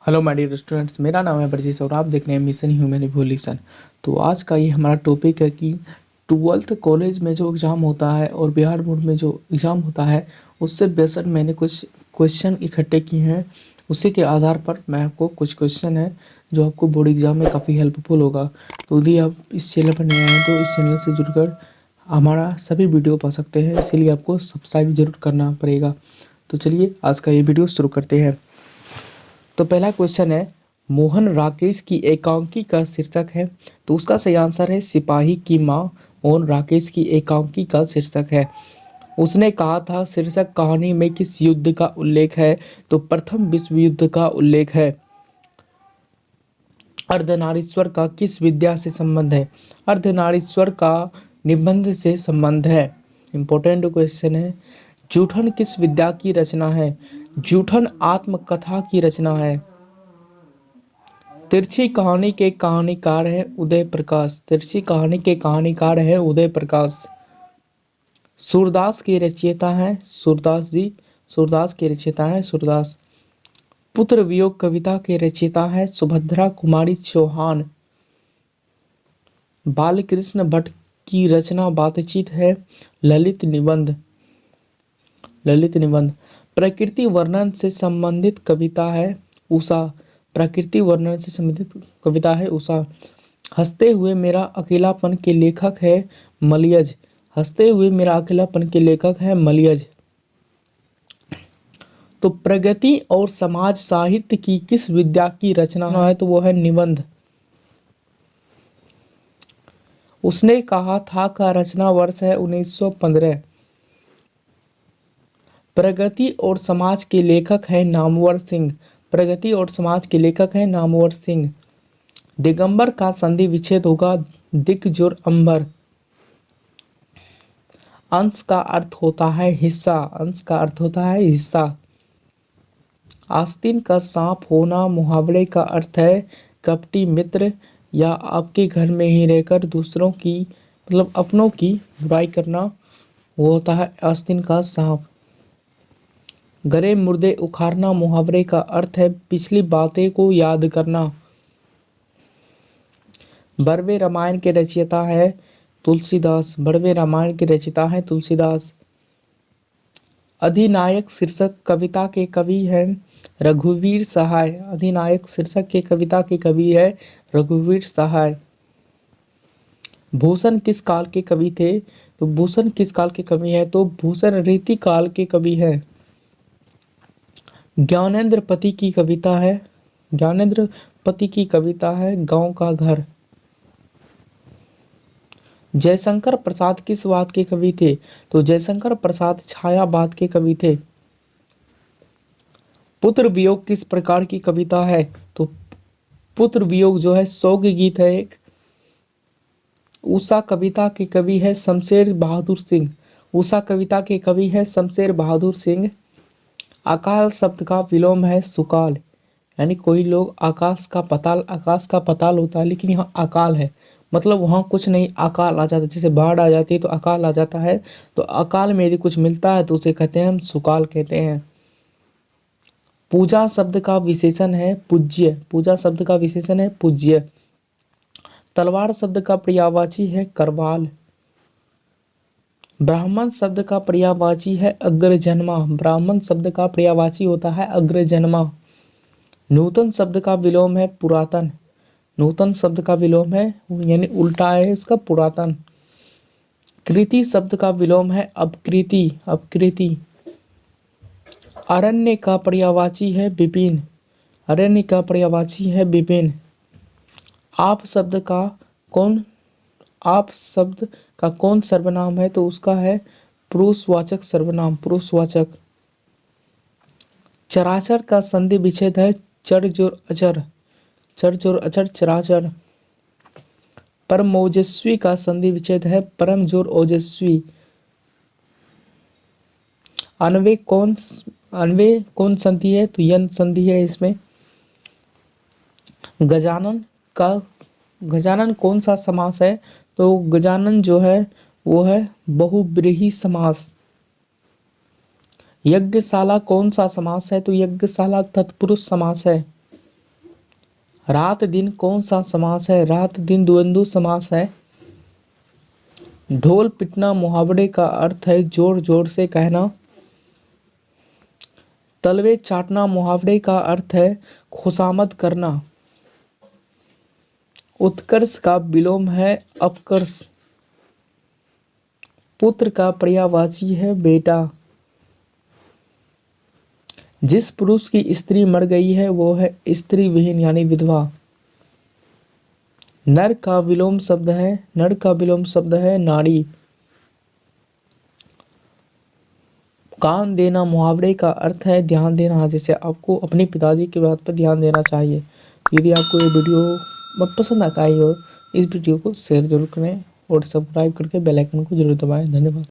Hello my dear students, मेरा नाम है ब्रजेश और आप देख रहे हैं मिशन ह्यूमन इवोल्यूशन। तो आज का ये हमारा टॉपिक है कि ट्वेल्थ कॉलेज में जो एग्ज़ाम होता है और बिहार बोर्ड में जो एग्ज़ाम होता है उससे बेहतर मैंने कुछ क्वेश्चन इकट्ठे किए हैं। उसी के आधार पर मैं आपको कुछ क्वेश्चन है जो आपको बोर्ड एग्ज़ाम में काफ़ी हेल्पफुल होगा। तो यदि आप इस चैनल पर नए हैं तो इस चैनल से जुड़कर हमारा सभी वीडियो पा सकते हैं, इसीलिए आपको सब्सक्राइब जरूर करना पड़ेगा। तो चलिए आज का ये वीडियो शुरू करते हैं। तो पहला क्वेश्चन है, मोहन राकेश की एकांकी का शीर्षक है। तो उसका सही आंसर है सिपाही की माँ। मोहन राकेश की एकांकी का शीर्षक है। उसने कहा था शीर्षक कहानी में किस युद्ध का उल्लेख है? तो प्रथम विश्व युद्ध का उल्लेख है। अर्धनारीश्वर का किस विद्या से संबंध है? अर्धनारीश्वर का निबंध से संबंध है। इंपॉर्टेंट क्वेश्चन है। जूठन किस विद्या की रचना है? जूठन आत्मकथा की रचना है। तिरछी कहानी के कहानीकार है उदय प्रकाश। तिरछी कहानी के कहानीकार है उदय प्रकाश। सूरदास के रचयिता है सूरदास जी। सूरदास के रचयिता है सूरदास। पुत्र वियोग कविता के रचयिता है सुभद्रा कुमारी चौहान। बालकृष्ण भट्ट की रचना बातचीत है ललित निबंध। ललित निबंध। प्रकृति वर्णन से संबंधित कविता है उषा। प्रकृति वर्णन से संबंधित कविता है उषा। हंसते हुए मेरा अकेलापन के लेखक है मलयज। हंसते हुए मेरा अकेलापन के लेखक है मलयज। तो प्रगति और समाज साहित्य की किस विद्या की रचना है? तो वो है निबंध। उसने कहा था का रचना वर्ष है 1915। प्रगति और समाज के लेखक है नामवर सिंह। प्रगति और समाज के लेखक है नामवर सिंह। दिगंबर का संधि विच्छेद होगा दिक्जोर अंबर। अंश का अर्थ होता है हिस्सा। अंश का अर्थ होता है हिस्सा। आस्तीन का सांप होना मुहावरे का अर्थ है कपटी मित्र या आपके घर में ही रहकर दूसरों की मतलब अपनों की बुराई करना, वो होता है आस्तीन का सांप। गरे मुर्दे उखाड़ना मुहावरे का अर्थ है पिछली बातें को याद करना। बड़वे रामायण के रचयिता है तुलसीदास। बड़वे रामायण के रचयिता है तुलसीदास। अधिनायक शीर्षक कविता के कवि हैं रघुवीर सहाय। अधिनायक शीर्षक के कविता के कवि है रघुवीर सहाय। भूषण किस काल के कवि थे? तो भूषण किस काल के कवि है? तो भूषण रीति काल के कवि है। ज्ञानेंद्र पति की कविता है ज्ञानेंद्र पति की कविता है गांव का घर। जयशंकर प्रसाद किस बात के कवि थे? तो जयशंकर प्रसाद छायावाद के कवि थे। पुत्र वियोग किस प्रकार की कविता है? तो पुत्र वियोग जो है शोक गीत है एक। उषा कविता के कवि है शमशेर बहादुर सिंह। उषा कविता के कवि है शमशेर बहादुर सिंह। अकाल शब्द का विलोम है सुकाल। यानी कोई लोग आकाश का पताल होता है, लेकिन यहाँ अकाल है, मतलब वहाँ कुछ नहीं, अकाल आ जाता है। जैसे बाढ़ आ जाती है तो अकाल आ जाता है, तो अकाल में यदि कुछ मिलता है तो उसे कहते हैं हम सुकाल कहते हैं। पूजा शब्द का विशेषण है पूज्य। पूजा शब्द का विशेषण है पूज्य। तलवार शब्द का पर्यायवाची है करवाल। ब्राह्मण शब्द का पर्यायवाची है अग्रजन्मा। ब्राह्मण शब्द का पर्यायवाची होता है अग्रजन्मा। नूतन शब्द का विलोम है पुरातन। नूतन शब्द का विलोम है यानी उल्टा है उसका पुरातन। कृति शब्द का विलोम है अपकृति। अपकृति। अरण्य का पर्यायवाची है विपिन। अरण्य का पर्यायवाची है विपिन। आप शब्द का कौन सर्वनाम है? तो उसका है पुरुषवाचक सर्वनाम। पुरुषवाचक। चराचर का संधि विच्छेद है चर जोर अचर। चर जोर अचर चराचर। परम ओजस्वी का संधि विच्छेद है परम जोर ओजस्वी। अन्वय कौन संधि है? तो यन संधि है इसमें। गजानन कौन सा समास है? तो गजानन जो है वो है बहुब्रीहि समास। यज्ञशाला कौन सा समास है? तो यज्ञशाला तत्पुरुष समास है। रात दिन कौन सा समास है? रात दिन द्वंद्व समास है। ढोल पिटना मुहावरे का अर्थ है जोर जोर से कहना। तलवे चाटना मुहावरे का अर्थ है खुशामद करना। उत्कर्ष का विलोम है अपकर्ष। पुत्र का पर्यायवाची है बेटा। जिस पुरुष की स्त्री मर गई है वो है स्त्री विहीन यानी विधवा। नर का विलोम शब्द है नारी। कान देना मुहावरे का अर्थ है ध्यान देना, जैसे आपको अपने पिताजी की बात पर ध्यान देना चाहिए। यदि आपको ये वीडियो पसंद आई हो, इस वीडियो को शेयर जरूर करें और सब्सक्राइब करके बेल आइकन को जरूर दबाएं। धन्यवाद।